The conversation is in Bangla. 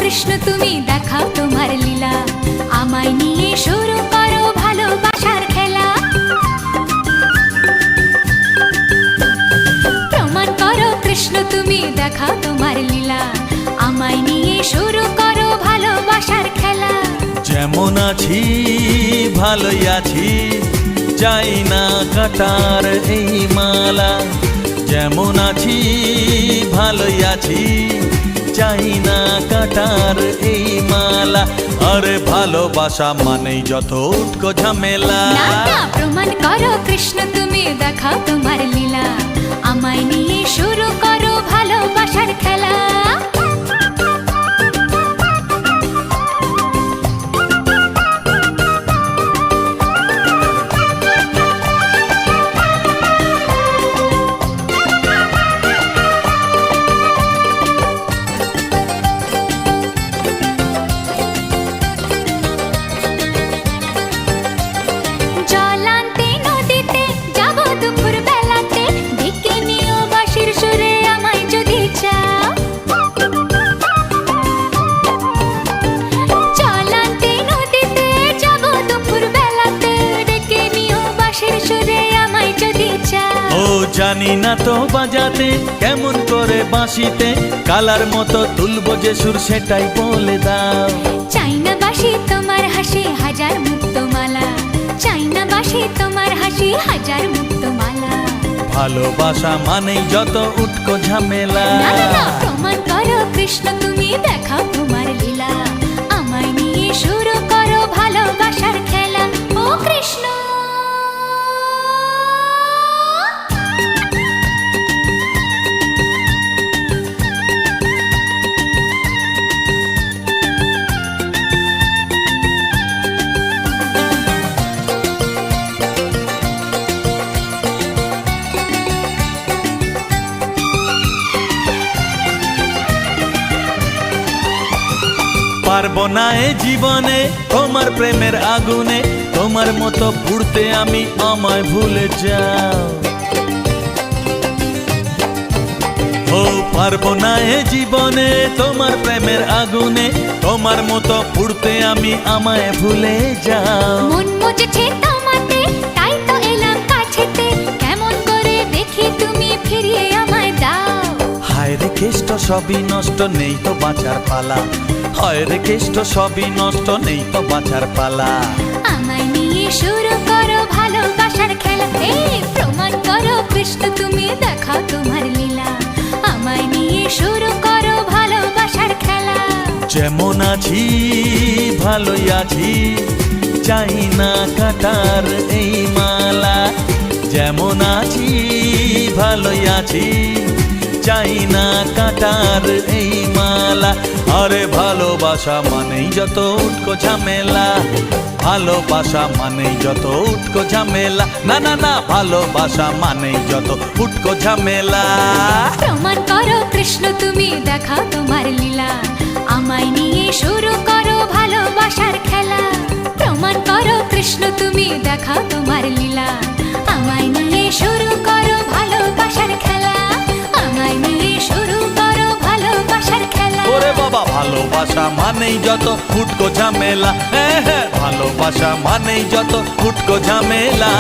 কৃষ্ণ তুমি দেখাও তোমার লীলা, আমায় নিয়ে শুরু করো ভালোবাসার খেলা। প্রমাণ করো কৃষ্ণ তুমি দেখাও তোমার লীলা, আমায় নিয়ে শুরু করো ভালোবাসার খেলা। যেমন আছি ভালোই আছি, চাই না কাটার এই মালা। যেমন আছি ভালোই আছি, চাই না কাটার এই মালা। আরে ভালোবাসা মানেই যত উটকো ঝামেলা। না না, প্রমাণ করো কৃষ্ণ তুমি দেখাও তোমার লীলা, আমায় নিয়ে শুরু করো ভালোবাসার খেলা। জানি না তো বাজাতে কেমন করে বাঁশিতে, কালার মতো তুলবো যে সুর সেটাই বলে দাও। চাই না বাঁশি তোমার হাসি হাজার মুক্তমালা, চাই না বাঁশি তোমার হাসি হাজার মুক্তমালা। ভালোবাসা মানেই যত উটকো ঝামেলা। না না না, প্রমাণ করো কৃষ্ণ তুমি দেখাও তোমার লীলা, আমায় নিয়ে শুরু করো ভালোবাসার খেলা। ও কৃষ্ণ পারবো না এ জীবনে তোমার প্রেমের আগুনে, তোমার মতো পুড়তে আমি, আমায় ভুলে যাও। ও পারবো না এ জীবনে তোমার প্রেমের আগুনে, তোমার মতো পুড়তে আমি, আমায় ভুলে যাও। মন মজেছে তোমাতে তাই তো এলাম কাছেতে, কেমন করে দেখি তুমি ফিরিয়ে আমায় দাও। হায় রে কেষ্ট সবই নষ্ট, নেই তো বাঁচার পালা। হায় রে কেষ্ট সবই নষ্ট, নেই তো বাঁচার পালা। আমায় নিয়ে শুরু করো ভালোবাসার খেলা। প্রমাণ করো কৃষ্ণ তুমি দেখাও তোমার লীলা, আমায় নিয়ে শুরু করো ভালোবাসার খেলা। যেমন আছি ভালোই আছি, চাই না কাটার এই মালা। যেমন আছি ভালোই আছি, চাই না কাটার এই মালা। আরে ভালোবাসা মানেই যত উটকো ঝামেলা, ভালোবাসা মানেই যত উটকো ঝামেলা। না না না, ভালোবাসা মানেই যত উটকো ঝামেলা। প্রমাণ করো কৃষ্ণ তুমি দেখাও তোমার লীলা, আমায় নিয়ে শুরু করো ভালোবাসার খেলা। প্রমাণ করো কৃষ্ণ তুমি দেখাও তোমার লীলা, আমায় নিয়ে শুরু করো ভালোবাসার খেলা। আমায় নিয়ে শুরু করো ভালোবাসার খেলা। ওরে বাবা, ভালোবাসা মানেই যত উটকো ঝামেলা। হ্যাঁ হ্যাঁ, ভালোবাসা মানেই যত উটকো ঝামেলা।